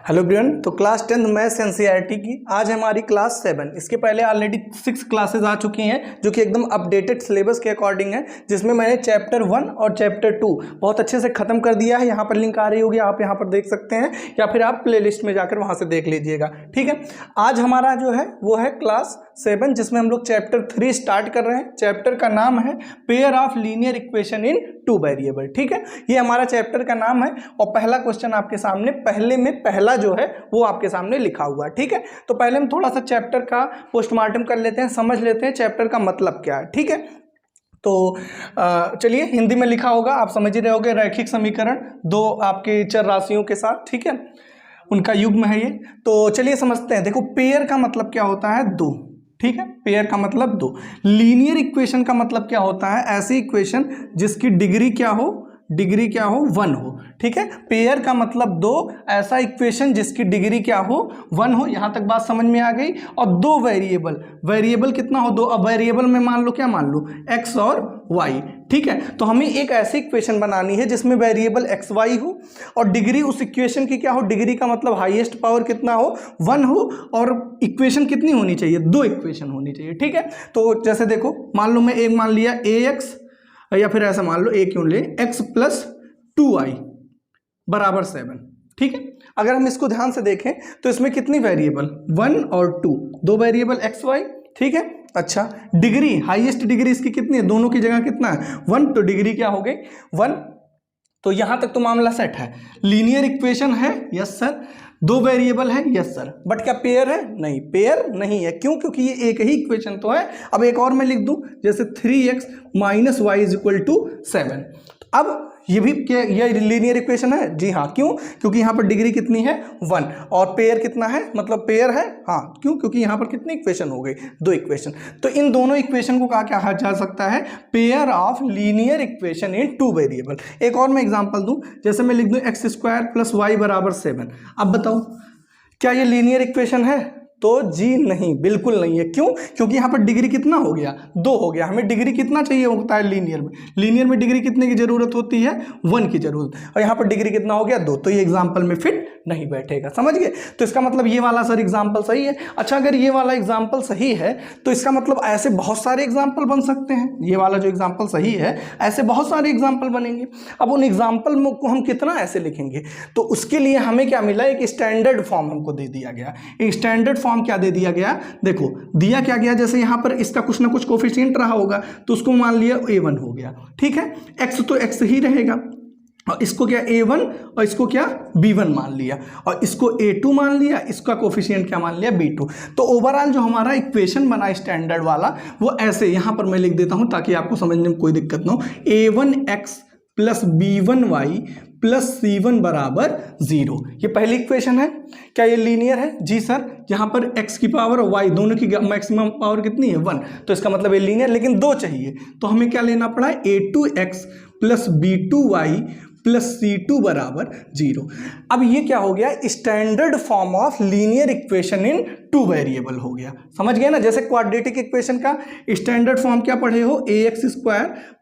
Hello everyone. तो class 10 maths NCERT की आज हमारी क्लास 7। इसके पहले ऑलरेडी 6 क्लासेस आ चुकी हैं जो कि एकदम अपडेटेड सिलेबस के अकॉर्डिंग है, जिसमें मैंने चैप्टर 1 और चैप्टर 2 बहुत अच्छे से खत्म कर दिया है। यहाँ पर लिंक आ रही होगी, आप यहाँ पर देख सकते हैं या फिर आप प्लेलिस्ट में जाकर वहाँ से देख लीजिएगा। ठीक है, आज हमारा जो है वो है क्लास 7, जिसमें हम लोग चैप्टर 3 स्टार्ट कर रहे हैं। चैप्टर का नाम है pair of linear equation in 2 variable. ठीक है, ये हमारा चैप्टर का नाम है और पहला क्वेश्चन आपके सामने पहले में पहला जो है वो आपके सामने लिखा हुआ है। ठीक है, तो पहले हम थोड़ा सा चैप्टर का पोस्टमार्टम कर लेते हैं, समझ लेते हैं चैप्टर का मतलब क्या है। ठीक है, तो चलिए, हिंदी में लिखा होगा, आप समझ ही रहे होगे। रैखिक समीकरण दो आपके चर राशियों के साथ, ठीक है, उनका युग्म है ये। तो चलिए समझते हैं। देखो, पेयर का मतलब क्या होता है? दो। ठीक है, पेयर का मतलब दो। लीनियर इक्वेशन का मतलब क्या होता है? ऐसी इक्वेशन जिसकी डिग्री क्या हो? डिग्री क्या हो? 1 हो। ठीक है, पेयर का मतलब दो, ऐसा इक्वेशन जिसकी डिग्री क्या हो? 1 हो। यहां तक बात समझ में आ गई। और दो वेरिएबल, वेरिएबल कितना हो? दो। अब वेरिएबल में मान लो, क्या मान लो? x और y। ठीक है, तो हमें एक ऐसी इक्वेशन बनानी है जिसमें वेरिएबल एक्स वाई हो और डिग्री उस इक्वेशन की क्या हो? डिग्री का मतलब हाईएस्ट पावर कितना हो? 1 हो। और इक्वेशन कितनी होनी चाहिए? दो इक्वेशन होनी चाहिए। ठीक है, तो जैसे देखो, मान लो मैं एक मान लिया ax, या फिर ऐसा मान लो, एक क्यों ले, x + 2y = 7। ठीक है, अगर हम इसको ध्यान से देखें तो इसमें कितनी वेरिएबल? 1 और 2, दो वेरिएबल x y। ठीक है, अच्छा, डिग्री, हाईएस्ट डिग्री इसकी कितनी है? दोनों की जगह कितना है? 1, तो डिग्री क्या हो गई? 1। तो यहां तक तो मामला सेट है। लीनियर इक्वेशन है? Yes sir. दो वेरिएबल है? Yes sir. बट क्या पेयर है? नहीं, पेयर नहीं है। क्यों? क्योंकि ये एक ही इक्वेशन तो है। अब एक और मैं लिख दूं, जैसे 3x - y = 7। अब ये भी क्या, ये लीनियर इक्वेशन है? जी हाँ। क्यों? क्योंकि यहाँ पर डिग्री कितनी है? 1। और पेयर कितना है? मतलब पेयर है। हाँ, क्यों? क्योंकि यहाँ पर कितनी इक्वेशन हो गई? दो इक्वेशन। तो इन दोनों इक्वेशन को कहा जा सकता है? Pair of linear equation in 2 variable. एक और मैं एग्जांपल दूं, जैसे मैं लिख दूं x² + y = 7। अब बताओ, क्या ये लीनियर इक्वेशन है? तो जी नहीं, बिल्कुल नहीं है। क्यों? क्योंकि यहाँ पर डिग्री कितना हो गया? 2 हो गया। हमें डिग्री कितना चाहिए होता है लीनियर में? लीनियर में डिग्री कितने की जरूरत होती है? 1 की जरूरत। और यहाँ पर डिग्री कितना हो गया? 2। तो ये एग्जाम्पल में फिट नहीं बैठेगा। समझ गए? तो इसका मतलब ये वाला सर एग्जाम्पल सही है। अच्छा, अगर ये वाला एग्जाम्पल सही है तो इसका मतलब ऐसे बहुत सारे एग्जाम्पल बन सकते हैं। ये वाला जो एग्जाम्पल सही है, ऐसे बहुत सारे एग्जाम्पल बनेंगे। अब उन एग्जाम्पल को हम कितना ऐसे लिखेंगे? तो उसके लिए हमें क्या मिला? एक स्टैंडर्ड फॉर्म हमको दे दिया गया। एक स्टैंडर्ड फॉर्म क्या दे दिया गया? देखो, दिया क्या गया, जैसे यहाँ पर इसका कुछ ना कुछ कोफिशिएंट रहा होगा, तो उसको मान लिया a1 हो गया। ठीक है, x तो x ही रहेगा, और इसको क्या a1 और इसको क्या b1 मान लिया, और इसको a2 मान लिया, इसका कोफिशिएंट क्या मान लिया? b2। तो ओवरऑल जो हमारा इक्वेशन बना स्टैंडर्ड वाला, वो ऐसे, यहां पर मैं लिख देता हूं ताकि आपको समझने में कोई दिक्कत ना हो। a1x + b1y + c1 = 0। ये पहली इक्वेशन है। क्या ये लीनियर है? जी सर। यहाँ पर x की पावर और y दोनों की मैक्सिमम पावर कितनी है? 1। तो इसका मतलब ये लीनियर, लेकिन दो चाहिए, तो हमें क्या लेना पड़ा? a2x + b2y + c2 = 0। अब ये क्या हो गया? Standard form of linear equation in 2 variable हो गया। समझ गए ना? जैसे क्वाड्रेटिक इक्वेशन का स्टैंडर्ड फॉर्म क्या पढ़े हो? ax²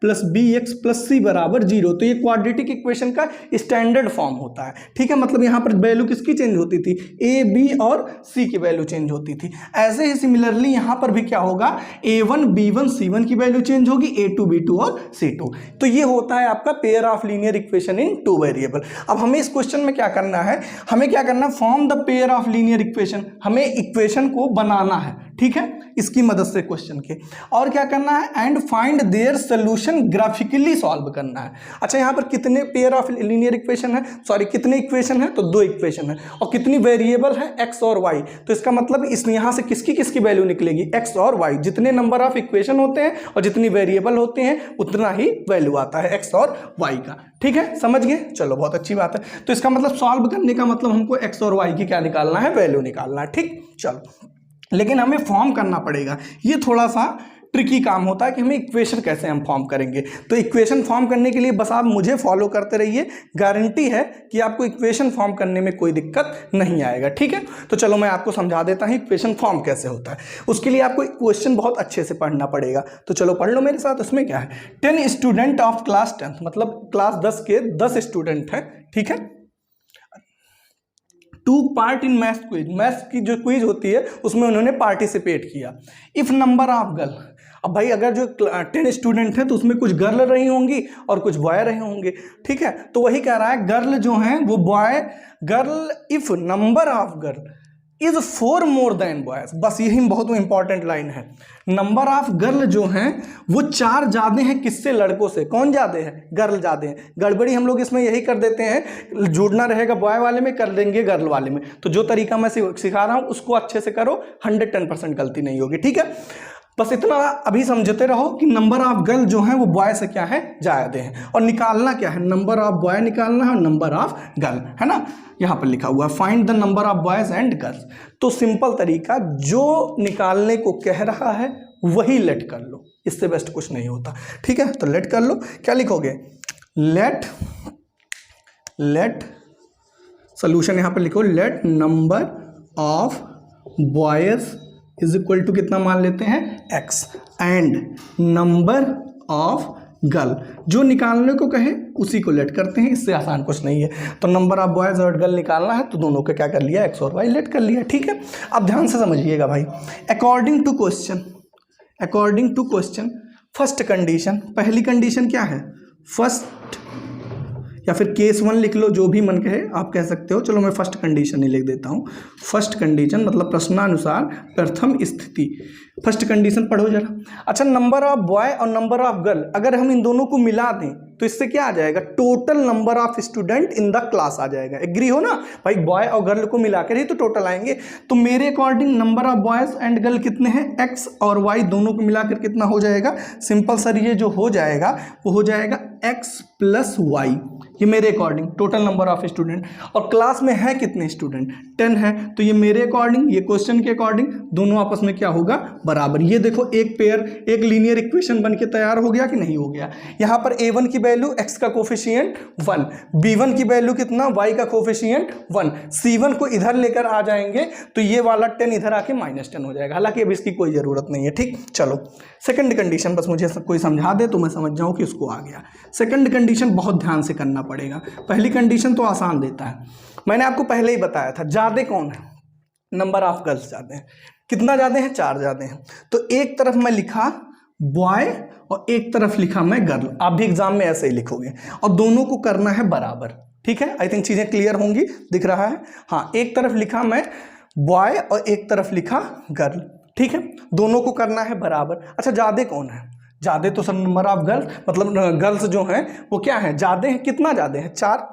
+ bx + c = 0। तो ये क्वाड्रेटिक इक्वेशन का स्टैंडर्ड फॉर्म होता है। ठीक है, मतलब यहाँ पर वैल्यू किसकी चेंज होती थी? a, b और c की वैल्यू चेंज होती थी। ऐसे ही सिमिलरली यहाँ पर भी क्या होगा? a1 b1 c1 की वैल्यू चेंज होगी, a2 b2 और c2। तो ये होता है आपका pair of linear equation in 2 variable. अब हमें इस क्वेश्चन में क्या करना है? हमें क्या करना है? Form the pair of linear equation. हमें इक्वेशन को बनाना है। ठीक है, इसकी मदद से क्वेश्चन के, और क्या करना है? And find their solution graphically solve करना है। अच्छा, यहाँ पर कितने पेयर ऑफ लीनियर इक्वेशन है? सॉरी, कितने इक्वेशन है? तो दो इक्वेशन है। और कितनी वेरिएबल है? x और y। तो इसका मतलब इस यहाँ से किसकी किसकी वैल्यू निकलेगी? x और y। जितने नंबर ऑफ इक्वेशन होते हैं और जितनी वेरिएबल होते हैं, उतना ही वैल्यू आता है x और y का। ठीक है, समझ गए? चलो, बहुत अच्छी बात है। तो इसका मतलब सॉल्व करने का मतलब हमको x और y की क्या निकालना है? वैल्यू निकालना है। ठीक, चलो, लेकिन हमें फॉर्म करना पड़ेगा। ये थोड़ा सा ट्रिकी काम होता है कि हमें इक्वेशन कैसे हम फॉर्म करेंगे। तो इक्वेशन फॉर्म करने के लिए बस आप मुझे फॉलो करते रहिए, गारंटी है कि आपको इक्वेशन फॉर्म करने में कोई दिक्कत नहीं आएगा। ठीक है, तो चलो मैं आपको समझा देता हूँ इक्वेशन फॉर्म कैसे होता है। उसके लिए आपको क्वेश्चन बहुत अच्छे से पढ़ना पड़ेगा। तो चलो पढ़ लो मेरे साथ। उसमें क्या है? 10 स्टूडेंट ऑफ क्लास 10, मतलब क्लास 10 के 10 स्टूडेंट हैं। ठीक है, two part in maths quiz, maths की जो क्विज होती है उसमें उन्होंने पार्टिसिपेट किया। इफ नंबर ऑफ गर्ल, अब भाई अगर जो 10 स्टूडेंट हैं तो उसमें कुछ गर्ल रही होंगी और कुछ बॉय रहे होंगे, ठीक है। तो वही कह रहा है गर्ल जो हैं वो boy, girl if number of girl is 4 more than boys, बस यही बहुत इंपॉर्टेंट लाइन है। नंबर ऑफ गर्ल जो हैं वो 4 ज़्यादा हैं किससे, लड़कों से। कौन ज़्यादा है, गर्ल ज़्यादा है। गड़बड़ी हम लोग इसमें यही कर देते हैं, जुड़ना रहेगा बॉय वाले में, कर देंगे गर्ल वाले में। तो जो तरीका मैं सिखा रहा हूँ उसको अच्छे से करो, 110% गलती नहीं होगी, ठीक है। बस इतना अभी समझते रहो कि नंबर ऑफ गर्ल जो है वो बॉय से क्या है, ज़्यादा है। और निकालना क्या है, नंबर ऑफ बॉय निकालना है और नंबर ऑफ गर्ल, है ना। यहाँ पर लिखा हुआ है find the number of boys and girls. तो सिंपल तरीका, जो निकालने को कह रहा है वही लेट कर लो, इससे बेस्ट कुछ नहीं होता, ठीक है। तो लेट कर लो, क्या लिखोगे, लेट सोल्यूशन यहाँ पर लिखो, let number of boys is equal to कितना मान लेते हैं, x, and number of girl, जो निकालने को कहे उसी को लेट करते हैं, इससे आसान कुछ नहीं है। तो नंबर ऑफ बॉयज और गर्ल निकालना है तो दोनों को क्या कर लिया, x और y लेट कर लिया, ठीक है। अब ध्यान से समझिएगा भाई, according to question first condition, पहली कंडीशन क्या है, फर्स्ट, या फिर केस 1 लिख लो, जो भी मन कहे आप कह सकते हो। चलो मैं फर्स्ट कंडीशन ही लिख देता हूँ। फर्स्ट कंडीशन मतलब प्रश्नानुसार प्रथम स्थिति, फर्स्ट कंडीशन पढ़ो जरा। अच्छा, नंबर ऑफ बॉय और नंबर ऑफ गर्ल अगर हम इन दोनों को मिला दें तो इससे क्या आ जाएगा, total number of student in the class आ जाएगा। एग्री हो ना भाई, बॉय और गर्ल को मिलाकर ही तो टोटल आएंगे। तो मेरे according number of boys and girl कितने हैं, एक्स और वाई दोनों को मिलाकर कितना हो जाएगा, सिंपल सर ये जो हो जाएगा वो हो जाएगा एक्स प्लस वाई, ये मेरे according total number of student. और क्लास में है कितने स्टूडेंट, 10 है। तो ये मेरे अकॉर्डिंग, ये क्वेश्चन के अकॉर्डिंग दोनों आपस में क्या होगा, बराबर। ये देखो एक पेयर, एक लीनियर इक्वेशन बन के तैयार हो गया कि नहीं हो गया। यहाँ पर a1 की वैल्यू x का कोफिशिएंट 1, b1 की वैल्यू कितना, y का कोफिशिएंट 1, c1 को इधर लेकर आ जाएंगे तो ये वाला 10 इधर आके -10 हो जाएगा। हालांकि अब इसकी कोई ज़रूरत नहीं है, ठीक। चलो सेकंड कंडीशन, बस मुझे कोई समझा दे तो मैं समझ जाऊँ कि उसको आ गया। सेकंड कंडीशन बहुत ध्यान से करना पड़ेगा, पहली कंडीशन तो आसान देता है। मैंने आपको पहले ही बताया था, ज़्यादा कौन है, नंबर ऑफ गर्ल्स ज़्यादा हैं। कितना ज़्यादा है, 4 ज़्यादा हैं। तो एक तरफ मैं लिखा बॉय और एक तरफ लिखा मैं गर्ल, आप भी एग्जाम में ऐसे ही लिखोगे, और दोनों को करना है बराबर, ठीक है। आई थिंक चीज़ें क्लियर होंगी, दिख रहा है। हाँ, एक तरफ लिखा मैं बॉय और एक तरफ लिखा गर्ल, ठीक है। दोनों को करना है बराबर। अच्छा, ज़्यादा कौन है, ज़्यादा तो सर नंबर ऑफ गर्ल्स, मतलब गर्ल्स जो हैं वो क्या है, ज़्यादा हैं। कितना ज़्यादा है, 4।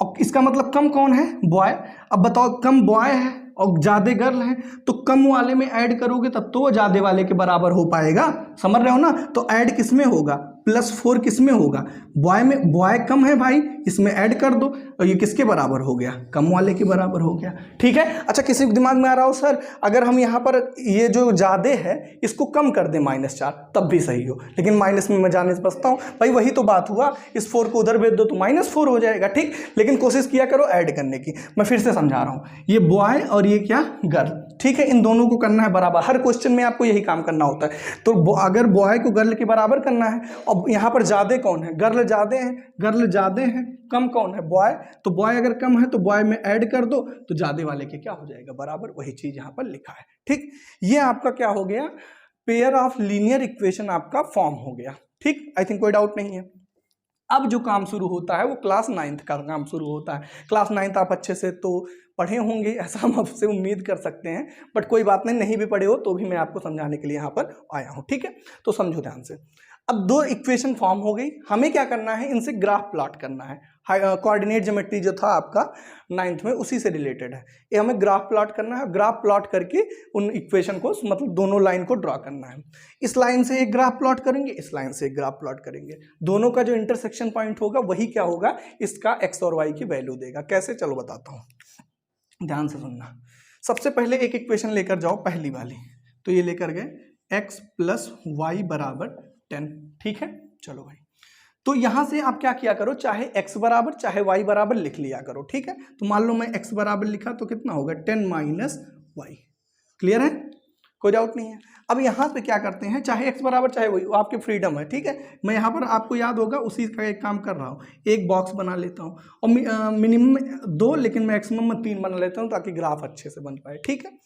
और इसका मतलब कम कौन है, बॉय। अब बताओ, कम बॉय है और ज़्यादा गर्ल है, तो कम वाले में ऐड करोगे तब तो वो ज़्यादा वाले के बराबर हो पाएगा, समझ रहे हो ना। तो ऐड किस में होगा, +4 किस में होगा, बॉय में। बॉय कम है भाई, इसमें ऐड कर दो और ये किसके बराबर हो गया, कम वाले के बराबर हो गया, ठीक है। अच्छा, किसी के दिमाग में आ रहा हो सर अगर हम यहाँ पर ये जो ज़्यादा है इसको कम कर दें -4 तब भी सही हो, लेकिन माइनस में मैं जाने से बचता हूँ भाई। वही तो बात हुआ, इस 4 को उधर भेज दो तो -4 हो जाएगा, ठीक। लेकिन कोशिश किया करो ऐड करने की। मैं फिर से समझा रहा हूँ, ये बॉय और ये क्या, गर्ल, ठीक है। इन दोनों को करना है बराबर, हर क्वेश्चन में आपको यही काम करना होता है। तो अगर बॉय को गर्ल के बराबर करना है, और यहाँ पर ज़्यादा कौन है, गर्ल ज़्यादा है, गर्ल ज़्यादा है, कम कौन है, बॉय। तो बॉय अगर कम है तो बॉय में ऐड कर दो तो ज़्यादा वाले के क्या हो जाएगा, बराबर। वही चीज़ यहाँ पर लिखा है, ठीक। ये आपका क्या हो गया, पेयर ऑफ लीनियर इक्वेशन आपका फॉर्म हो गया, ठीक। आई थिंक कोई डाउट नहीं है। अब जो काम शुरू होता है वो क्लास 9th का काम शुरू होता है। क्लास 9th आप अच्छे से तो पढ़े होंगे, ऐसा हम आपसे उम्मीद कर सकते हैं, बट कोई बात नहीं भी पढ़े हो तो भी मैं आपको समझाने के लिए यहाँ पर आया हूँ, ठीक है। तो समझो ध्यान से। अब 2 इक्वेशन फॉर्म हो गई, हमें क्या करना है, इनसे ग्राफ प्लॉट करना है। कोऑर्डिनेट ज्योमेट्री जो था आपका 9th में उसी से रिलेटेड है, ये हमें ग्राफ प्लॉट करना है। ग्राफ प्लॉट करके उन इक्वेशन को, मतलब दोनों लाइन को ड्रॉ करना है। इस लाइन से एक ग्राफ प्लॉट करेंगे, इस लाइन से एक ग्राफ प्लॉट करेंगे, दोनों का जो इंटरसेक्शन पॉइंट होगा वही क्या होगा, इसका x और y की वैल्यू देगा। कैसे, चलो बताता हूँ, ध्यान से सुनना। सबसे पहले एक इक्वेशन लेकर जाओ, पहली वाली, तो ये लेकर गए x + y = 10, ठीक है। चलो भाई, तो यहां से आप क्या किया करो, चाहे x बराबर चाहे y बराबर लिख लिया करो, ठीक है। तो मान लो मैं x बराबर लिखा तो कितना होगा, 10 - y, क्लियर है। कोई डाउट नहीं है। अब यहाँ पे क्या करते हैं, चाहे x बराबर चाहे वही, आपकी फ्रीडम है, ठीक है। मैं यहाँ पर आपको याद होगा उसी का एक काम कर रहा हूँ, एक बॉक्स बना लेता हूँ और मिनिमम 2 लेकिन मैक्सिमम में 3 बना लेता हूँ ताकि ग्राफ अच्छे से बन पाए, ठीक है।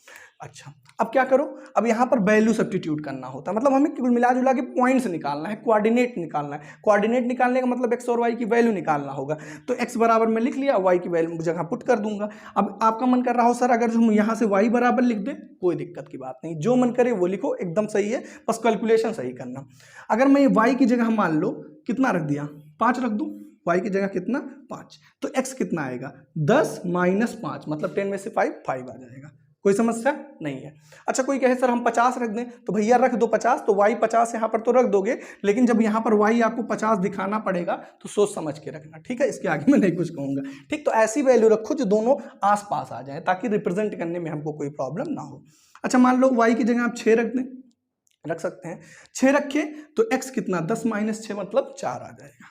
अच्छा, अब क्या करो, अब यहाँ पर वैल्यू सब्स्टिट्यूट करना होता है, मतलब हमें कुल मिला जुला के पॉइंट्स निकालना है, कोऑर्डिनेट निकालना है। कोऑर्डिनेट निकालने का मतलब x और y की वैल्यू निकालना होगा। तो x बराबर में लिख लिया, y की वैल्यू जगह पुट कर दूंगा। अब आपका मन कर रहा हो सर अगर हम यहाँ से y बराबर लिख दे, कोई दिक्कत की बात नहीं, जो मन करे वो लिखो, एकदम सही है, बस कैलकुलेशन सही करना। अगर मैं y की जगह मान लो कितना रख दिया, 5 रख दूं, y की जगह कितना 5, तो x कितना आएगा 10 माइनस 5 मतलब 10 में से 5 आ जाएगा। कोई समस्या नहीं है। अच्छा, कोई कहे सर हम 50 रख दें, तो भैया रख दो 50, तो y 50 यहाँ पर तो रख दोगे, लेकिन जब यहाँ पर y आपको 50 दिखाना पड़ेगा तो सोच समझ के रखना, ठीक है। इसके आगे मैं नहीं कुछ कहूँगा, ठीक। तो ऐसी वैल्यू रखो जो दोनों आसपास आ जाए ताकि रिप्रेजेंट करने में हमको कोई प्रॉब्लम ना हो। अच्छा, मान लो y की जगह आप 6 रख दें, रख सकते हैं, 6 रखे तो x कितना 10 माइनस 6 मतलब 4 आ जाएगा,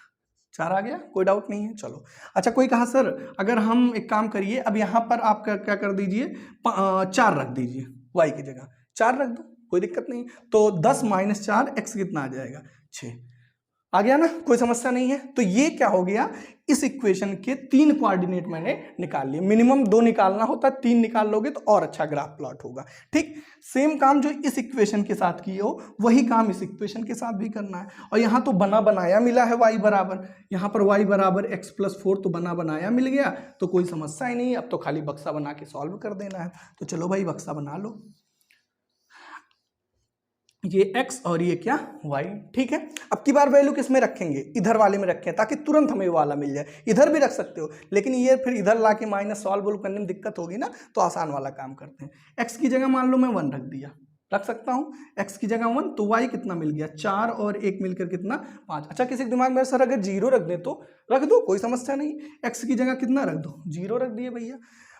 4 आ गया, कोई डाउट नहीं है। चलो, अच्छा कोई कहा सर अगर हम एक काम करिए, अब यहाँ पर आप क्या कर दीजिए, 4 रख दीजिए, y की जगह 4 रख दो, कोई दिक्कत नहीं। तो 10 माइनस 4 x कितना आ जाएगा 6, आ गया ना, कोई समस्या नहीं है। तो ये क्या हो गया, इस इक्वेशन के 3 कोऑर्डिनेट मैंने निकाल लिए। मिनिमम 2 निकालना होता है, 3 निकाल लोगे तो और अच्छा ग्राफ प्लॉट होगा, ठीक। सेम काम जो इस इक्वेशन के साथ किए हो वही काम इस इक्वेशन के साथ भी करना है। और यहाँ तो बना बनाया मिला है y बराबर, यहाँ पर y बराबर x प्लस 4 तो बना बनाया मिल गया, तो कोई समस्या ही नहीं। अब तो खाली बक्सा बना के सॉल्व कर देना है। तो चलो भाई बक्सा बना लो, ये x और ये क्या y, ठीक है। अब की बार वैल्यू किस में रखेंगे, इधर वाले में रखें ताकि तुरंत हमें वाला मिल जाए। इधर भी रख सकते हो, लेकिन ये फिर इधर ला के माइनस सॉल्व करने में दिक्कत होगी ना, तो आसान वाला काम करते हैं। x की जगह मान लो मैं 1 रख दिया, रख सकता हूँ x की जगह 1, तो y कितना मिल गया 4 और 1 मिलकर कितना 5। अच्छा, किसी के दिमाग में सर अगर 0 रख दे तो रख दो, कोई समस्या नहीं। x की जगह कितना रख दो, 0 रख दिए भैया,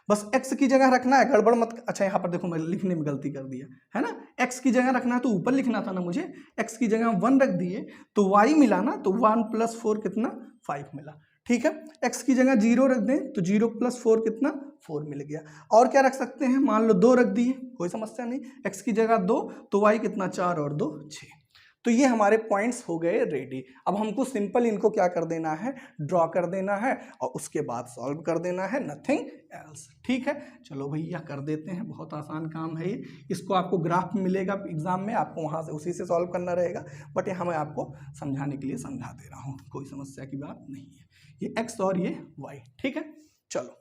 बस x की जगह रखना है, गड़बड़ मत। अच्छा, यहाँ पर देखो मैं लिखने में गलती कर दिया है ना, x की जगह रखना है तो ऊपर लिखना था ना मुझे, x की जगह 1 रख दिए तो y मिला ना, तो 1 प्लस 4 कितना 5 मिला, ठीक है। x की जगह 0 रख दें तो 0 प्लस 4 कितना 4 मिल गया। और क्या रख सकते हैं, मान लो 2 रख दिए, कोई समस्या नहीं। x की जगह 2 तो y कितना 4 और 2 6। तो ये हमारे पॉइंट्स हो गए रेडी। अब हमको सिंपल इनको क्या कर देना है, ड्रॉ कर देना है और उसके बाद सॉल्व कर देना है, नथिंग एल्स, ठीक है। चलो भैया कर देते हैं, बहुत आसान काम है ये। इसको आपको ग्राफ मिलेगा एग्जाम में, आपको वहाँ से उसी से सॉल्व करना रहेगा, बट यहाँ मैं आपको समझाने के लिए समझा दे रहा हूँ, कोई समस्या की बात नहीं है। ये x और ये y, ठीक है। चलो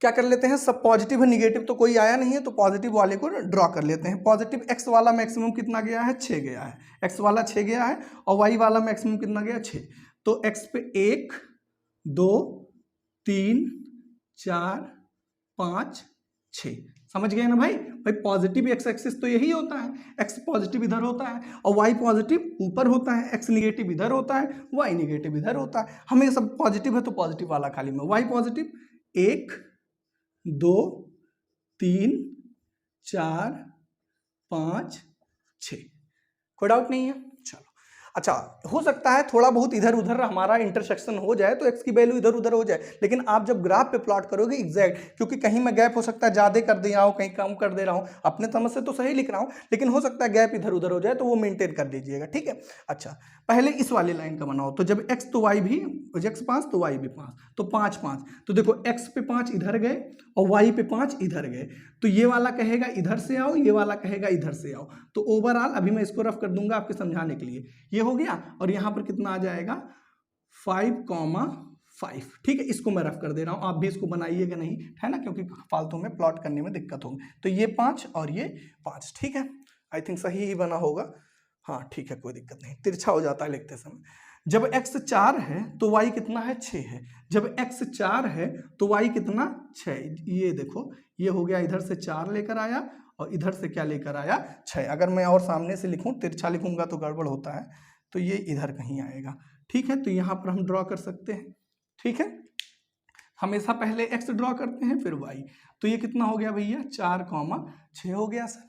क्या कर लेते हैं, सब पॉजिटिव है, निगेटिव तो कोई आया नहीं है, तो पॉजिटिव वाले को ड्रॉ कर लेते हैं। पॉजिटिव x वाला मैक्सिमम कितना गया है 6 गया है, x वाला 6 गया है, और y वाला मैक्सिमम कितना गया 6। तो x पे 1 2 3 4 5 6, समझ गए ना भाई। भाई पॉजिटिव x एक्सिस तो यही होता है, x पॉजिटिव इधर होता है और y पॉजिटिव ऊपर होता है, x निगेटिव इधर होता है, y निगेटिव इधर होता है। हमें सब पॉजिटिव है तो पॉजिटिव वाला खाली में, y पॉजिटिव 1 2 3 4 5 6, कोई डाउट नहीं है। चलो, अच्छा हो सकता है थोड़ा बहुत इधर उधर हमारा इंटरसेक्शन हो जाए तो x की वैल्यू इधर उधर हो जाए, लेकिन आप जब ग्राफ पे प्लॉट करोगे एग्जैक्ट, क्योंकि कहीं मैं गैप हो सकता है ज़्यादा कर दिया हूँ, कहीं कम कर दे रहा हूँ, अपने समझ से तो सही लिख रहा हूँ, लेकिन हो सकता है गैप इधर उधर हो जाए, तो वो मेंटेन कर लीजिएगा, ठीक है। अच्छा, पहले इस वाले लाइन का बनाओ, तो जब x तो y भी, x 5 तो y भी 5, तो 5 5, तो देखो x पे 5 इधर गए और y पे 5 इधर गए, तो ये वाला कहेगा इधर से आओ, ये वाला कहेगा इधर से आओ। तो ओवरऑल अभी मैं इसको रफ कर दूंगा आपके समझाने के लिए, ये हो गया। और यहाँ पर कितना आ जाएगा 5,5, ठीक है। इसको मैं रफ कर दे रहा हूँ, आप भी इसको बनाइएगा नहीं, है ना, क्योंकि फालतू में प्लॉट करने में दिक्कत होगी। तो ये 5 और ये 5, ठीक है। आई थिंक सही ही बना होगा, हाँ ठीक है, कोई दिक्कत नहीं, तिरछा हो जाता है लिखते समय। जब x 4 है तो y कितना है 6 है, जब x 4 है तो y कितना 6, ये देखो ये हो गया, इधर से 4 लेकर आया और इधर से क्या लेकर आया 6। अगर मैं और सामने से लिखूं, तिरछा लिखूंगा तो गड़बड़ होता है, तो ये इधर कहीं आएगा, ठीक है। तो यहाँ पर हम ड्रॉ कर सकते हैं, ठीक है। हमेशा पहले x ड्रॉ करते हैं फिर y, तो ये कितना हो गया भैया 4,6 हो गया सर।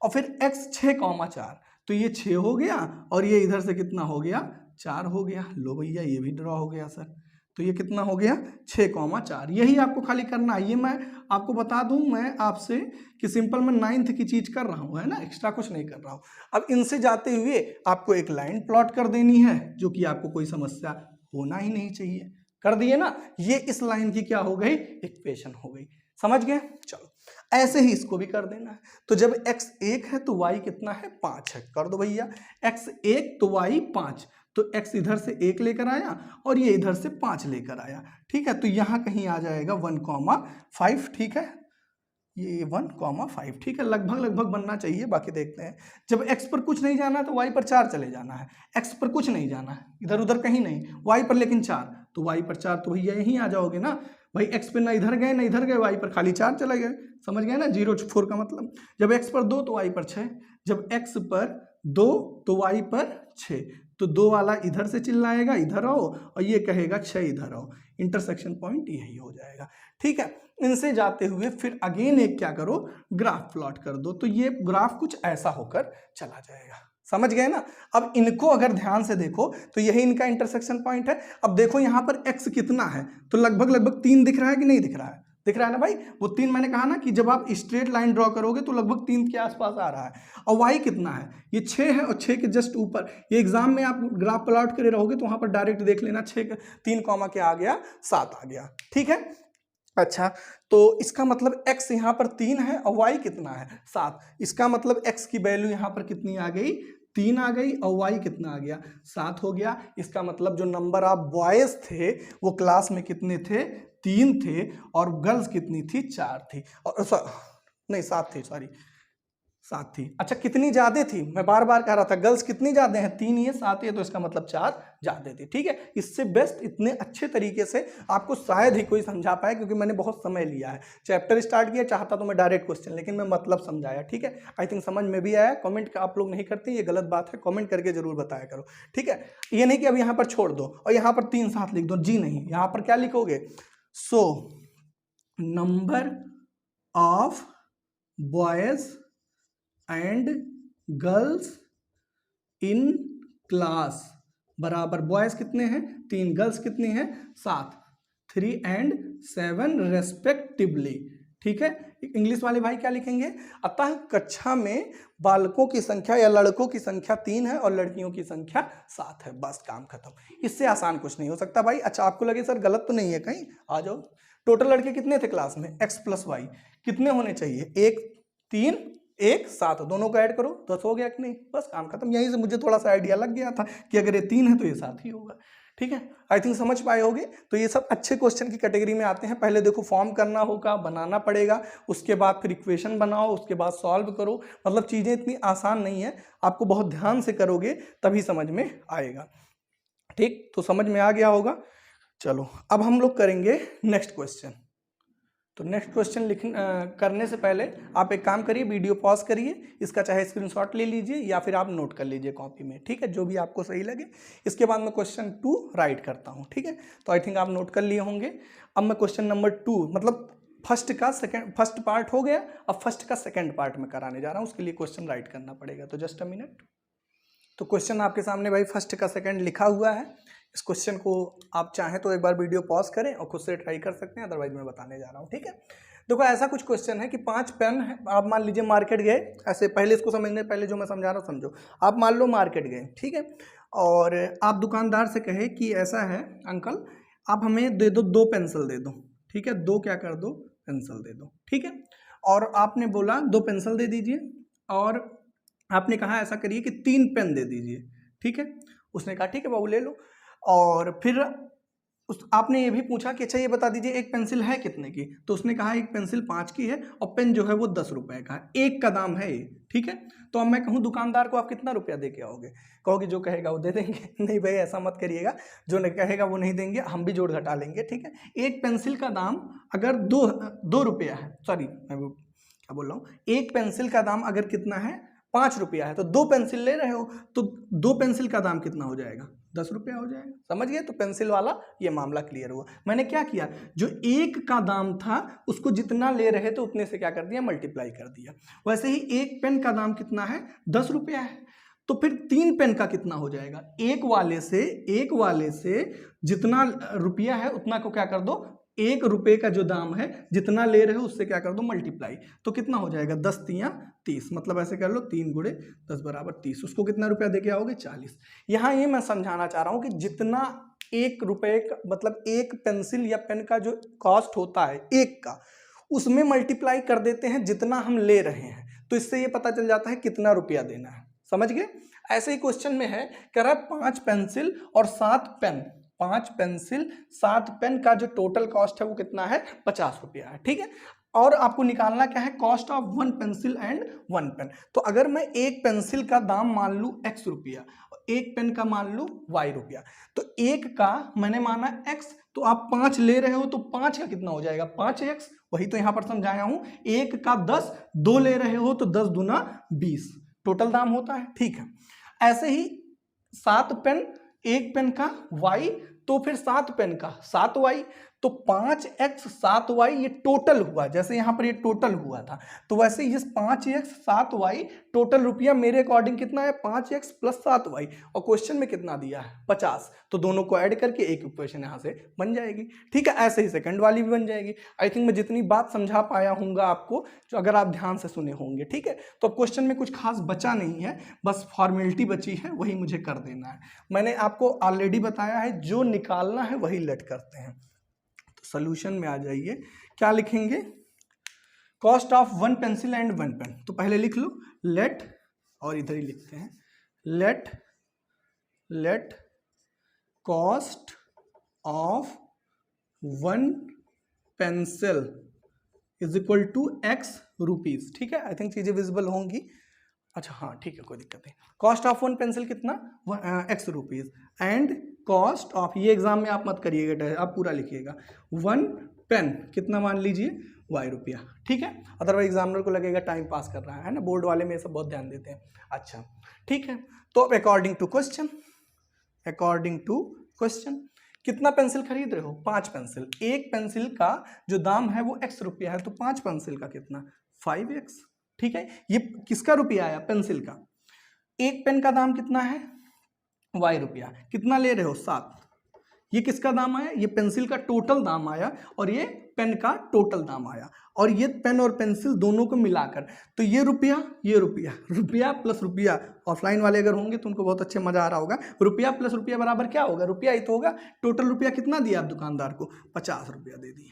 और फिर x 6,4, तो ये 6 हो गया और ये इधर से कितना हो गया 4 हो गया। लो भैया ये भी ड्रॉ हो गया सर, तो ये कितना हो गया 6,4। यही आपको खाली करना है। ये मैं आपको बता दूं मैं आपसे कि सिंपल मैं 9th की चीज कर रहा हूं, है ना, एक्स्ट्रा कुछ नहीं कर रहा हूं। अब इनसे जाते हुए आपको एक लाइन प्लॉट कर देनी है, जो कि आपको कोई समस्या होना ही नहीं चाहिए। कर दिए ना, ये इस लाइन की क्या हो गई, इक्वेशन हो गई। समझ गए? चलो ऐसे ही इसको भी कर देना है। तो जब x 1 है तो y कितना है 5 है। कर दो भैया, x 1 तो y 5, तो x इधर से 1 लेकर आया और ये इधर से 5 लेकर आया। ठीक है, तो यहां कहीं आ जाएगा 1,5। ठीक है, ये 1,5। ठीक है, लगभग बनना चाहिए, बाकी देखते हैं। जब x पर कुछ नहीं जाना है तो y पर 4 चले जाना है। x पर कुछ नहीं जाना है, इधर उधर कहीं नहीं, y पर लेकिन 4, तो y पर 4 तो भैया यहीं आ जाओगे ना भाई। x पे ना इधर गए ना इधर गए, y पर खाली 4 चले गए। समझ गए ना, 0 4 का मतलब। जब x पर 2 तो y पर 6, जब x पर 2 तो y पर 6, तो 2 वाला इधर से चिल्लाएगा इधर आओ, और ये कहेगा 6 इधर आओ। इंटरसेक्शन पॉइंट यही हो जाएगा। ठीक है, इनसे जाते हुए फिर अगेन एक क्या करो, ग्राफ प्लॉट कर दो। तो ये ग्राफ कुछ ऐसा होकर चला जाएगा। समझ गए ना? अब इनको अगर ध्यान से देखो तो यही इनका इंटरसेक्शन पॉइंट है। अब देखो यहाँ पर x कितना है, तो लगभग 3 दिख रहा है कि नहीं दिख रहा है? दिख रहा है ना भाई। वो 3 मैंने कहा ना कि जब आप स्ट्रेट लाइन ड्रॉ करोगे तो लगभग 3 के आसपास आ रहा है। और y कितना है, ये 6 है, और 6 के जस्ट ऊपर। ये एग्जाम में आप ग्राफ प्लॉट करे रहोगे तो वहां पर डायरेक्ट देख लेना, 6 3 कॉमा क्या आ गया, 7 आ गया। ठीक है, अच्छा, तो इसका मतलब x यहाँ पर 3 है और y कितना है 7। इसका मतलब x की वैल्यू यहाँ पर कितनी आ गई, 3 आ गई, और y कितना आ गया, 7 हो गया। इसका मतलब जो नंबर ऑफ बॉयज थे वो क्लास में कितने थे, 3 थे, और गर्ल्स कितनी थी, 4 थी। और नहीं 7 थी, सॉरी 7 थी। अच्छा, कितनी ज्यादा थी, मैं बार बार कह रहा था गर्ल्स कितनी ज्यादा हैं, 3 ये 7 ये, तो इसका मतलब 4 ज्यादा थी। ठीक है, इससे बेस्ट इतने अच्छे तरीके से आपको शायद ही कोई समझा पाए, क्योंकि मैंने बहुत समय लिया है। चैप्टर स्टार्ट किया, चाहता तो मैं डायरेक्ट क्वेश्चन, लेकिन मैं मतलब समझाया। ठीक है, आई थिंक समझ में भी आया। कमेंट आप लोग नहीं करते, ये गलत बात है, कमेंट करके जरूर बताया करो। ठीक है, ये नहीं कि अब यहाँ पर छोड़ दो और यहाँ पर 3 7 लिख दो, जी नहीं, यहाँ पर क्या लिखोगे, so number of boys and girls in class बराबर, बॉयज कितने हैं 3, गर्ल्स कितनी हैं 7, 3 and 7 रेस्पेक्टिवली। ठीक है, इंग्लिश वाले भाई क्या लिखेंगे, अतः कक्षा में बालकों की संख्या या लड़कों की संख्या 3 है और लड़कियों की संख्या 7 है। बस काम खत्म, इससे आसान कुछ नहीं हो सकता भाई। अच्छा, आपको लगे सर गलत तो नहीं है कहीं, आ जाओ। टोटल लड़के कितने थे क्लास में, x + y कितने होने चाहिए, 1 3 1 7, दोनों को ऐड करो 10 हो गया कि नहीं, बस काम खत्म। यहीं से मुझे थोड़ा सा आइडिया लग गया था कि अगर ये 3 है तो ये 7 ही होगा। ठीक है, आई थिंक समझ पाए होगे। तो ये सब अच्छे क्वेश्चन की कैटेगरी में आते हैं। पहले देखो फॉर्म करना होगा, बनाना पड़ेगा, उसके बाद फिर इक्वेशन बनाओ, उसके बाद सॉल्व करो। मतलब चीज़ें इतनी आसान नहीं है, आपको बहुत ध्यान से करोगे तभी समझ में आएगा। ठीक, तो समझ में आ गया होगा। चलो अब हम लोग करेंगे नेक्स्ट क्वेश्चन। तो नेक्स्ट क्वेश्चन करने से पहले आप एक काम करिए, वीडियो पॉज करिए, इसका चाहे स्क्रीनशॉट ले लीजिए या फिर आप नोट कर लीजिए कॉपी में। ठीक है, जो भी आपको सही लगे। इसके बाद मैं क्वेश्चन 2 राइट करता हूँ। ठीक है, तो आई थिंक आप नोट कर लिए होंगे। अब मैं क्वेश्चन नंबर 2, मतलब फर्स्ट पार्ट हो गया, अब फर्स्ट का सेकेंड पार्ट में कराने जा रहा हूँ, उसके लिए क्वेश्चन राइट करना पड़ेगा। तो जस्ट अ मिनट। तो क्वेश्चन आपके सामने भाई फर्स्ट का सेकेंड लिखा हुआ है। इस क्वेश्चन को आप चाहें तो एक बार वीडियो पॉज करें और खुद से ट्राई कर सकते हैं, अदरवाइज मैं बताने जा रहा हूँ। ठीक है, देखो ऐसा कुछ क्वेश्चन है कि 5 पेन है। आप मान लीजिए मार्केट गए, ऐसे पहले इसको समझने पहले जो मैं समझा रहा हूँ समझो। आप मान लो मार्केट गए, ठीक है, और आप दुकानदार से कहे कि ऐसा है अंकल, आप हमें दे दो 2 पेंसिल दे दो। ठीक है, 2 क्या कर दो, पेंसिल दे दो। ठीक है, और आपने बोला 2 पेंसिल दे दीजिए, और आपने कहा ऐसा करिए कि 3 पेन दे दीजिए। ठीक है, उसने कहा ठीक है बाबू ले लो। और फिर आपने ये भी पूछा कि अच्छा ये बता दीजिए एक पेंसिल है कितने की, तो उसने कहा एक पेंसिल 5 की है और पेन जो है वो 10 रुपए का है, एक का दाम है ये। ठीक है, तो अब मैं कहूँ दुकानदार को आप कितना रुपया दे के आओगे, कहोगे जो कहेगा वो दे देंगे। नहीं भाई ऐसा मत करिएगा, जो नहीं कहेगा वो नहीं देंगे, हम भी जोड़ घटा लेंगे। ठीक है, एक पेंसिल का दाम अगर 2 रुपया है, सॉरी मैं क्या बोल रहा हूँ, एक पेंसिल का दाम अगर कितना है 5 रुपया है, तो 2 पेंसिल ले रहे हो तो 2 पेंसिल का दाम कितना हो जाएगा, 10 रुपया हो जाएगा। समझ गए, तो पेंसिल वाला ये मामला क्लियर हुआ। मैंने क्या किया, जो एक का दाम था उसको जितना ले रहे थे उतने से क्या कर दिया, मल्टीप्लाई कर दिया। वैसे ही एक पेन का दाम कितना है, 10 रुपया है, तो फिर 3 पेन का कितना हो जाएगा, एक वाले से जितना रुपया है उतना को क्या कर दो, 1 रुपए का जो दाम है जितना ले रहे हो उससे क्या कर दो मल्टीप्लाई, तो कितना हो जाएगा 10 तियां 30, मतलब ऐसे कर लो 3 गुणे 10 बराबर 30, उसको कितना रुपया दे के आओगे 40। यहाँ ये मैं समझाना चाह रहा हूँ कि जितना 1 रुपए का मतलब एक पेंसिल या पेन का जो कॉस्ट होता है एक का, उसमें मल्टीप्लाई कर देते हैं जितना हम ले रहे हैं, तो इससे ये पता चल जाता है कितना रुपया देना है। समझ गए? ऐसे ही क्वेश्चन में है, कह रहा है 5 पेंसिल और 7 पेन, 5 पेंसिल 7 पेन का जो टोटल कॉस्ट है वो कितना है 50 रुपया है। ठीक है, और आपको निकालना क्या है, cost of 1 pencil and 1 pen. तो अगर मैं एक पेंसिल का दाम मान लूं x रुपया, एक पेन का मान लूं y रुपया, तो एक का मैंने माना x, तो आप 5 ले रहे हो तो 5 का कितना हो जाएगा 5x, वही तो यहां पर समझाया हूं। एक का 10, 2 ले रहे हो तो 10 दूना 20 टोटल दाम होता है। ठीक है, ऐसे ही 7 पेन, एक पेन का y, तो फिर 7 पेन का 7y, तो 5x 7y ये टोटल हुआ, जैसे यहां पर ये टोटल हुआ था, तो वैसे ये 5x 7y टोटल रुपया मेरे अकॉर्डिंग कितना है 5x प्लस 7y, और क्वेश्चन में कितना दिया है 50, तो दोनों को ऐड करके एक इक्वेशन यहां से बन जाएगी। ठीक है, ऐसे ही सेकंड वाली भी बन जाएगी। आई थिंक मैं जितनी बात समझा पाया हूँगा आपको, जो अगर आप ध्यान से सुने होंगे। ठीक है, तो अब क्वेश्चन में कुछ खास बचा नहीं है, बस फॉर्मेलिटी बची है, वही मुझे कर देना है। मैंने आपको ऑलरेडी बताया है, जो निकालना है वही लेट करते हैं। सोल्यूशन में आ जाइए, क्या लिखेंगे, cost of 1 pencil and 1 pen, तो पहले लिख लो लेट, और इधर ही लिखते हैं let cost of 1 pencil is equal to x rupees. ठीक है, आई थिंक चीजें विजिबल होंगी। अच्छा हाँ ठीक है, कोई दिक्कत नहीं। कॉस्ट ऑफ 1 पेंसिल कितना x rupees, and cost of, ये एग्जाम में आप मत करिएगा, आप पूरा लिखिएगा, 1 पेन कितना मान लीजिए y रुपया। ठीक है, अदरवाइज एग्जामिनर को लगेगा टाइम पास कर रहा है ना, बोर्ड वाले में ये सब बहुत ध्यान देते हैं। अच्छा ठीक है, तो अब अकॉर्डिंग टू क्वेश्चन कितना पेंसिल खरीद रहे हो 5 पेंसिल, एक पेंसिल का जो दाम है वो x रुपया है, तो 5 पेंसिल का कितना 5x। ठीक है, ये किसका रुपया आया पेंसिल का, एक पेन का दाम कितना है y रुपया, कितना ले रहे हो 7, ये किसका दाम आया, ये पेंसिल का टोटल दाम आया, और ये पेन का टोटल दाम आया, और ये पेन और पेंसिल दोनों को मिलाकर, तो ये रुपया प्लस रुपया, ऑफलाइन वाले अगर होंगे तो उनको बहुत अच्छे मजा आ रहा होगा, रुपया प्लस रुपया बराबर क्या होगा, रुपया ही तो होगा। टोटल रुपया कितना दिया आप दुकानदार को 50 रुपया दे दिए।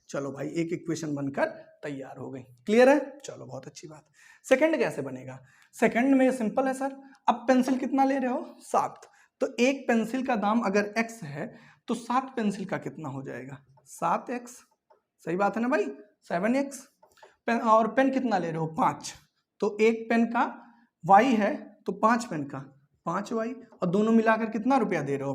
चलो भाई, एक इक्वेशन बनकर तैयार हो गई। क्लियर है? चलो बहुत अच्छी बात। सेकंड कैसे बनेगा, सेकंड में सिंपल है सर, अब पेंसिल कितना ले रहे हो 7, तो एक पेंसिल का दाम अगर x है तो 7 पेंसिल का कितना हो जाएगा 7x, सही बात है ना भाई, 7x। पेन और पेन कितना ले रहे हो 5, तो एक पेन का y है तो 5 पेन का 5y, और दोनों मिलाकर कितना रुपया दे रहे हो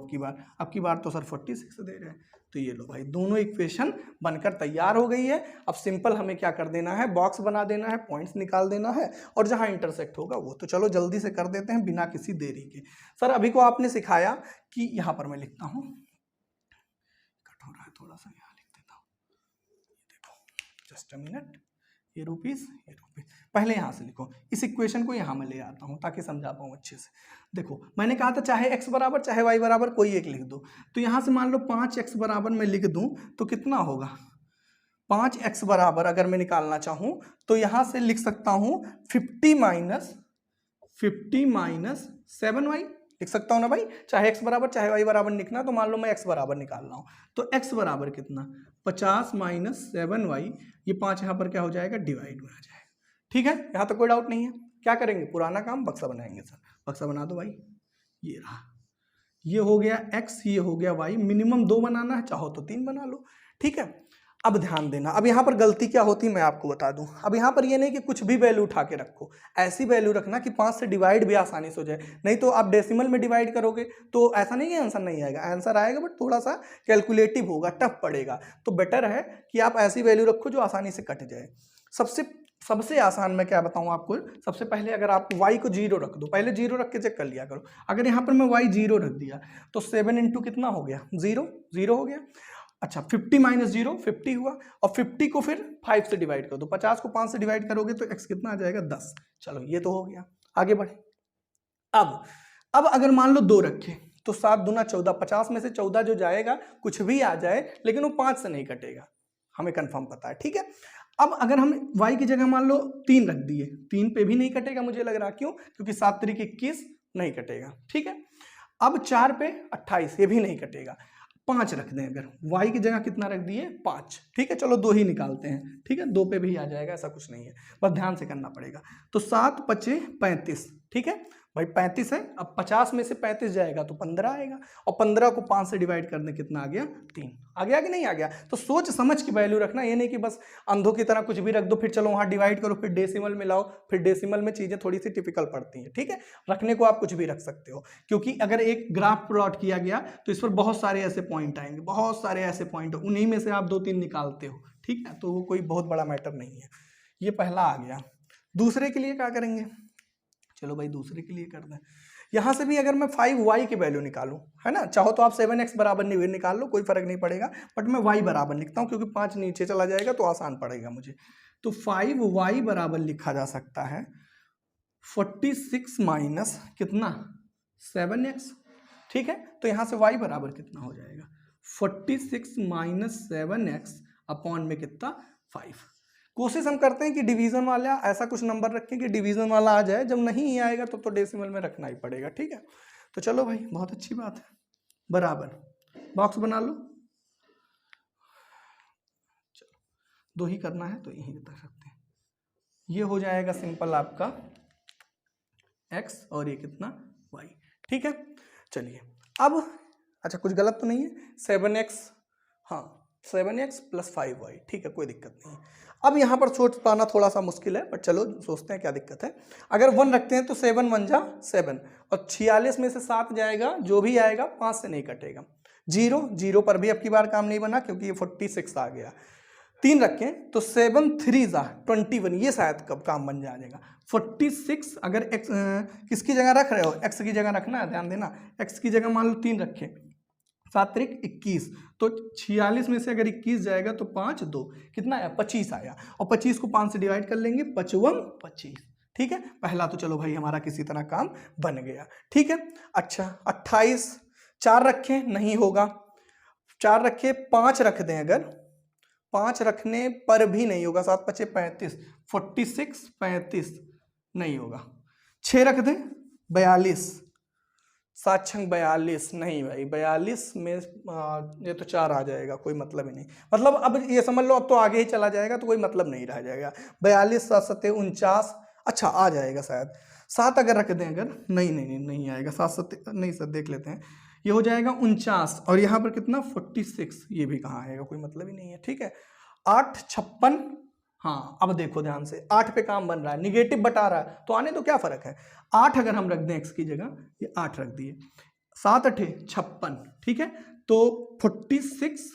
अब की बार तो सर 46 दे रहे हैं। तो ये लो भाई, दोनों इक्वेशन बनकर तैयार हो गई है। अब सिंपल हमें क्या कर देना है, बॉक्स बना देना है, पॉइंट्स निकाल देना है, और जहां इंटरसेक्ट होगा वो तो चलो जल्दी से कर देते हैं बिना किसी देरी के। सर अभी को आपने सिखाया कि यहां पर मैं लिखता हूं, कट हो रहा है थोड़ा सा, यहां लिख देता हूं, देखो जस्ट अ मिनट, ये रुपीस, पहले यहां से लिखो, इस इक्वेशन को यहां मैं ले आता हूं ताकि समझा पाऊं अच्छे से। देखो मैंने कहा था चाहे x बराबर चाहे y बराबर कोई एक लिख दो, तो यहां से मान लो 5x बराबर मैं लिख दूं तो कितना होगा 5x बराबर, अगर मैं निकालना चाहूं तो यहां से लिख सकता हूं 50 माइनस 7y लिख सकता हूं ना भाई, चाहे x बराबर चाहे y बराबर लिखना, तो मान लो मैं x बराबर निकाल रहा हूं, तो x बराबर कितना 50 माइनस 7y, ये 5 यहां पर क्या हो जाएगा डिवाइड में आ जाएगा। ठीक है, यहां तक कोई डाउट नहीं है। क्या करेंगे, पुराना काम बक्सा बनाएंगे सर, बक्सा बना दो भाई, ये रहा, ये हो गया x, ये हो गया y, मिनिमम 2 बनाना है, चाहो तो 3 बना लो। ठीक है, अब ध्यान देना, अब यहाँ पर गलती क्या होती है मैं आपको बता दूं। अब यहाँ पर ये नहीं कि कुछ भी वैल्यू उठा के रखो, ऐसी वैल्यू रखना कि 5 से डिवाइड भी आसानी से हो जाए, नहीं तो आप डेसिमल में डिवाइड करोगे तो ऐसा नहीं है आंसर नहीं आएगा, आंसर आएगा बट थोड़ा सा कैलकुलेटिव होगा, टफ पड़ेगा। तो बेटर है कि आप ऐसी वैल्यू रखो जो आसानी से कट जाए। सबसे आसान मैं क्या बताऊं आपको, सबसे पहले अगर आप y को 0 रख दो, पहले 0 रख के चेक कर लिया करो। अगर यहाँ पर मैं y 0 रख दिया तो 7 इंटू कितना हो गया 0 हो गया। अच्छा 50 माइनस 0 50 हुआ, और 50 को फिर 5 से डिवाइड कर दो, 50 को 5 से डिवाइड करोगे तो x कितना आ जाएगा 10। चलो ये तो हो गया, आगे बढ़े। अब अगर मान लो 2 रखे तो 7 दूना 14, 50 में से 14 जो जाएगा कुछ भी आ जाए लेकिन वो 5 से नहीं कटेगा, हमें कंफर्म पता है, ठीक है। अब अगर हम y की जगह मान लो 3 रख दिए, 3 पे भी नहीं कटेगा मुझे लग रहा, क्यों? क्योंकि 7 3 21 नहीं कटेगा, ठीक है। अब 4 पे 28, ये भी नहीं कटेगा। 5 रख दें अगर, y की जगह कितना रख दिए? 5, ठीक है। चलो 2 ही निकालते हैं, ठीक है, 2 पे भी आ जाएगा, ऐसा कुछ नहीं है, बस ध्यान से करना पड़ेगा। तो 7 5 35, ठीक है भाई 35 है। अब 50 में से 35 जाएगा तो 15 आएगा, और 15 को 5 से डिवाइड कर दें कितना आ गया? 3। आ गया कि नहीं आ गया? तो सोच समझ की वैल्यू रखना, ये नहीं कि बस अंधों की तरह कुछ भी रख दो, फिर चलो वहां डिवाइड करो, फिर डेसिमल में लाओ, फिर डेसिमल में चीजें थोड़ी सी टिपिकल पड़ती हैं, ठीक है। रखने को आप कुछ भी रख सकते हो, क्योंकि अगर एक ग्राफ प्लॉट किया गया तो इस पर बहुत सारे ऐसे पॉइंट आएंगे, बहुत सारे ऐसे पॉइंट, उन्हीं में से आप 2-3 निकालते हो, ठीक है। तो वो कोई बहुत बड़ा मैटर नहीं है। ये पहला आ गया। दूसरे के लिए क्या करेंगे? चलो भाई दूसरे के लिए कर दें। यहां से भी अगर मैं 5y की वैल्यू निकालूं, है ना, चाहो तो आप 7x बराबर निकाल लो, कोई फर्क नहीं पड़ेगा, बट मैं y बराबर लिखता हूं क्योंकि 5 नीचे चला जाएगा तो आसान पड़ेगा मुझे। तो 5y बराबर लिखा जा सकता है 46 माइनस कितना? 7x, ठीक है। तो यहां से y बराबर कितना हो जाएगा? 46 माइनस 7x अपॉन में कितना? 5। कोशिश हम करते हैं कि डिवीजन वाला ऐसा कुछ नंबर रखें कि डिवीजन वाला आ जाए, जब नहीं आएगा तो डेसिमल में रखना ही पड़ेगा, ठीक है। तो चलो भाई बहुत अच्छी बात है, बराबर बॉक्स बना लो। चलो 2 ही करना है तो यही बता सकते हैं, ये हो जाएगा सिंपल आपका x और ये कितना? y, ठीक है। चलिए अब अच्छा कुछ गलत तो नहीं है? 7x, हाँ 7x प्लस 5y, ठीक है, कोई दिक्कत नहीं है। अब यहाँ पर सोच पाना थोड़ा सा मुश्किल है, बट चलो सोचते हैं क्या दिक्कत है। अगर 1 रखते हैं तो 7 1 जा 7, और 46 में से 7 जाएगा, जो भी आएगा 5 से नहीं कटेगा। 0 पर भी अब की बार काम नहीं बना क्योंकि ये 46 आ गया। 3 रखें तो 7 3 जा 21, ये शायद कब काम बन जाएगा। 46 अगर x किसकी जगह रख रहे हो? x की जगह रखना है, ध्यान देना। x की जगह मान लो 3 रखें, 7 3 21, तो 46 में से अगर 21 जाएगा तो 5 2 कितना आया? 25 आया, और 25 को 5 से डिवाइड कर लेंगे, 55 25, ठीक है। पहला तो चलो भाई हमारा किसी तरह काम बन गया, ठीक है। अच्छा 28, 4 रखें, नहीं होगा। 4 रखे, 5 रख दें, अगर 5 रखने पर भी नहीं होगा। 7 5 35, 46 35 नहीं होगा। 6 रख दें, 42, 7 6 42, नहीं भाई 42 में ये तो 4 आ जाएगा, कोई मतलब ही नहीं। मतलब अब ये समझ लो अब तो आगे ही चला जाएगा तो कोई मतलब नहीं रह जाएगा। 42 7 7 49, अच्छा आ जाएगा शायद। 7 अगर रख दें, अगर नहीं आएगा। 7 7 नहीं सर, देख लेते हैं, ये हो जाएगा 49, और यहाँ पर कितना? 46, ये भी कहाँ आएगा, कोई मतलब ही नहीं है, ठीक है। 8 56, हाँ अब देखो ध्यान से, 8 पे काम बन रहा है, निगेटिव बटा रहा है तो आने तो क्या फर्क है। 8 अगर हम रख दें x की जगह, ये 8 रख दिए, 7 8 56, ठीक है। तो 46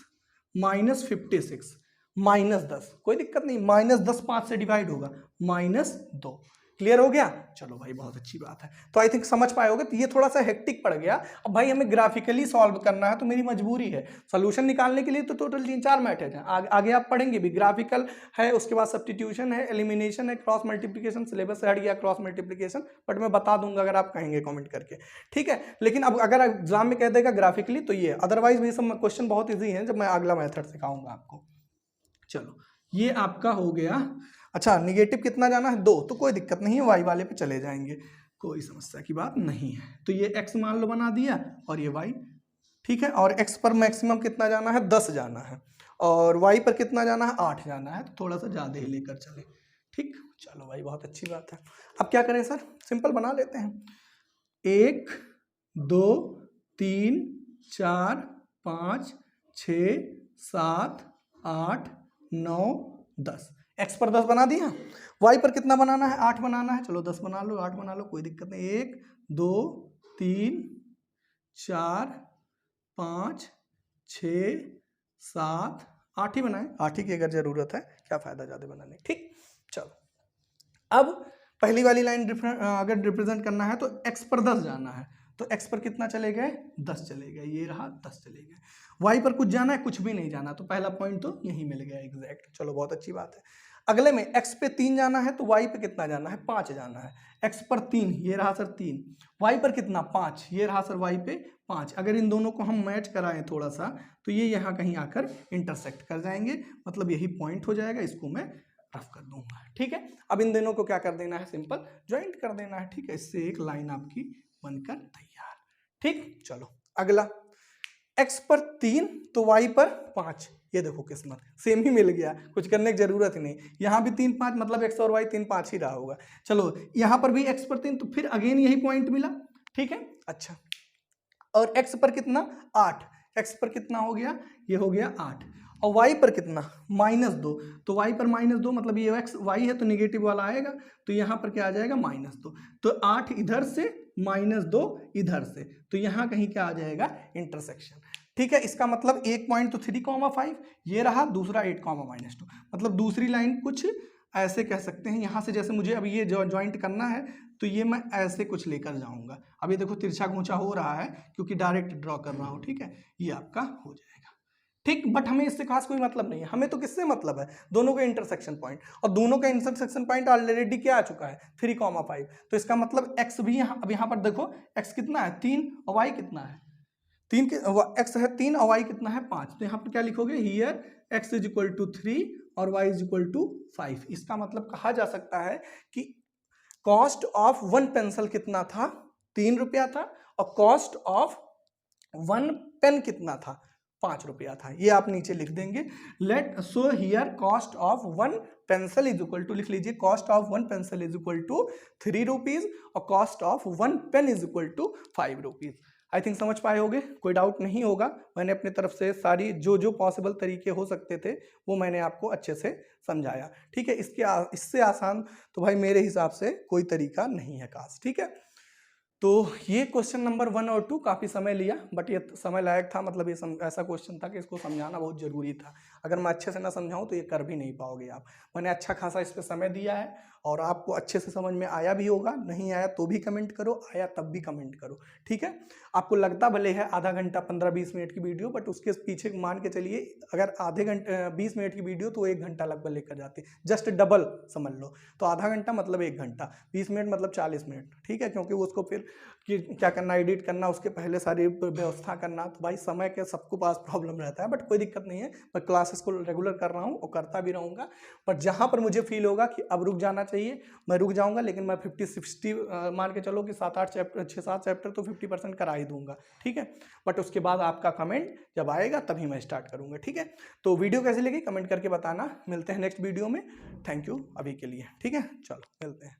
माइनस 56 -10, कोई दिक्कत नहीं, -10 5 से डिवाइड होगा, -2। क्लियर हो गया? चलो भाई बहुत अच्छी बात है। तो आई थिंक समझ पाए होगे। तो ये थोड़ा सा हेक्टिक पड़ गया। अब भाई हमें ग्राफिकली सॉल्व करना है तो मेरी मजबूरी है। सोल्यूशन निकालने के लिए तो टोटल 3-4 मेथड हैं, आगे आप पढ़ेंगे भी। ग्राफिकल है, उसके बाद सब्स्टिट्यूशन है, एलिमिनेशन है, क्रॉस मल्टीप्लिकेशन, सिलेबस से हट गया क्रॉस मल्टीप्लिकेशन, बट मैं बता दूंगा अगर आप कहेंगे कॉमेंट करके, ठीक है। लेकिन अब अगर एग्जाम में कह देगा ग्राफिकली तो ये, अदरवाइज ये सब क्वेश्चन बहुत ईजी है, जब मैं अगला मेथड सिखाऊंगा आपको। चलो ये आपका हो गया। अच्छा निगेटिव कितना जाना है? 2, तो कोई दिक्कत नहीं है, वाई वाले पे चले जाएंगे, कोई समस्या की बात नहीं है। तो ये x मान लो बना दिया, और ये y, ठीक है। और x पर मैक्सिमम कितना जाना है? 10 जाना है, और y पर कितना जाना है? 8 जाना है, तो थोड़ा सा ज़्यादा ही लेकर चले, ठीक। चलो भाई बहुत अच्छी बात है। अब क्या करें सर? सिंपल बना लेते हैं। 1 2 3 4 5 6 7 8 9 10, x पर 10 बना दिया। y पर कितना बनाना है? 8 बनाना है। चलो 10 बना लो, 8 बना लो, कोई दिक्कत नहीं। 1 2 3 4 5 6 7 8 ही बनाए, 8 ही की अगर जरूरत है, क्या फायदा ज्यादा बनाने, ठीक। चलो अब पहली वाली लाइन अगर रिप्रेजेंट करना है तो x पर 10 जाना है, तो x पर कितना चले गए? 10 चले गए, ये रहा 10 चले गए। y पर कुछ जाना है? कुछ भी नहीं जाना, तो पहला पॉइंट तो यही मिल गया एग्जैक्ट। चलो बहुत अच्छी बात है। अगले में x पे 3 जाना है तो y पे कितना जाना है, 5 जाना है। x पर 3, ये रहा सर 3, y पर कितना 5, ये रहा सर y पे 5। अगर इन दोनों को हम मैच कराएं थोड़ा सा तो ये यहाँ कहीं आकर इंटरसेक्ट कर जाएंगे, मतलब यही पॉइंट हो जाएगा। इसको मैं रफ कर दूंगा, ठीक है। अब इन दोनों को क्या कर देना है, सिंपल ज्वाइंट कर देना है, ठीक है। इससे एक लाइन आपकी बनकर तैयार, ठीक। चलो अगला, x पर 3 तो y पर 5, ये देखो किस्मत सेम ही मिल गया, कुछ करने की जरूरत ही नहीं। यहाँ भी 3 5, मतलब x और y 3 5 ही रहा होगा। चलो यहाँ पर भी x पर 3, तो फिर अगेन यही पॉइंट मिला, ठीक है। अच्छा, और x पर कितना 8, x पर कितना हो गया, ये हो गया 8, और y पर कितना -2, तो y पर -2 मतलब ये x y है तो निगेटिव वाला आएगा, तो यहाँ पर क्या आ जाएगा -2, तो 8 इधर से -2 इधर से, तो यहाँ कहीं क्या आ जाएगा, इंटरसेक्शन, ठीक है। इसका मतलब एक पॉइंट तो 3,5 ये रहा, दूसरा 8,-2, मतलब दूसरी लाइन कुछ ऐसे कह सकते हैं। यहाँ से जैसे मुझे अभी ये ज्वाइंट करना है तो ये मैं ऐसे कुछ लेकर जाऊंगा। अब ये देखो तिरछा घूंचा हो रहा है क्योंकि डायरेक्ट ड्रॉ कर रहा हूँ, ठीक है। ये आपका हो जाएगा, ठीक। बट हमें इससे खास कोई मतलब नहीं है, हमें तो किससे मतलब है, दोनों का इंटरसेक्शन पॉइंट, और दोनों का इंटरसेक्शन पॉइंट ऑलरेडी क्या आ चुका है, 3,5। तो इसका मतलब x भी यहाँ, अब यहाँ पर देखो x कितना है 3 और y कितना है 3 के, x है 3 और y कितना है 5, तो यहाँ पर क्या लिखोगे, here x is equal to 3 और y इज इक्वल टू 5। इसका मतलब कहा जा सकता है कि कॉस्ट ऑफ 1 पेंसिल कितना था, 3 रुपया था, और कॉस्ट ऑफ 1 पेन कितना था, 5 रुपया था। ये आप नीचे लिख देंगे। Let so here cost of 1 pencil is equal to, लिख लीजिए, cost of 1 pencil is equal to 3 rupees और cost of 1 pen is equal to 5 rupees. I think समझ पाए होगे, कोई डाउट नहीं होगा। मैंने अपनी तरफ से सारी जो पॉसिबल तरीके हो सकते थे वो मैंने आपको अच्छे से समझाया, ठीक है। इससे आसान तो भाई मेरे हिसाब से कोई तरीका नहीं है खास, ठीक है। तो ये क्वेश्चन नंबर 1 और 2 काफ़ी समय लिया, बट ये समय लायक था, मतलब ये ऐसा क्वेश्चन था कि इसको समझाना बहुत ज़रूरी था। अगर मैं अच्छे से ना समझाऊं तो ये कर भी नहीं पाओगे आप। मैंने अच्छा खासा इस पर समय दिया है और आपको अच्छे से समझ में आया भी होगा, नहीं आया तो भी कमेंट करो, आया तब भी कमेंट करो, ठीक है। आपको लगता भले है आधा घंटा 15-20 मिनट की वीडियो, बट उसके पीछे मान के चलिए अगर आधे घंटे 20 मिनट की वीडियो तो 1 घंटा लगभग लेकर जाती, जस्ट डबल समझ लो। तो आधा घंटा मतलब 1 घंटा, 20 मिनट मतलब 40 मिनट, ठीक है। क्योंकि उसको फिर कि क्या करना, एडिट करना, उसके पहले सारी व्यवस्था करना, तो भाई समय के सबको पास प्रॉब्लम रहता है, बट कोई दिक्कत नहीं है। मैं क्लासेस को रेगुलर कर रहा हूँ और करता भी रहूँगा, बट जहाँ पर मुझे फील होगा कि अब रुक जाना चाहिए मैं रुक जाऊँगा, लेकिन मैं 50-60 मान के चलो कि 7-8 चैप्टर 6-7 चैप्टर तो 50% करा ही दूंगा, ठीक है। बट उसके बाद आपका कमेंट जब आएगा तभी मैं स्टार्ट करूँगा, ठीक है। तो वीडियो कैसी लगी कमेंट करके बताना। मिलते हैं नेक्स्ट वीडियो में, थैंक यू अभी के लिए, ठीक है। चलो मिलते हैं।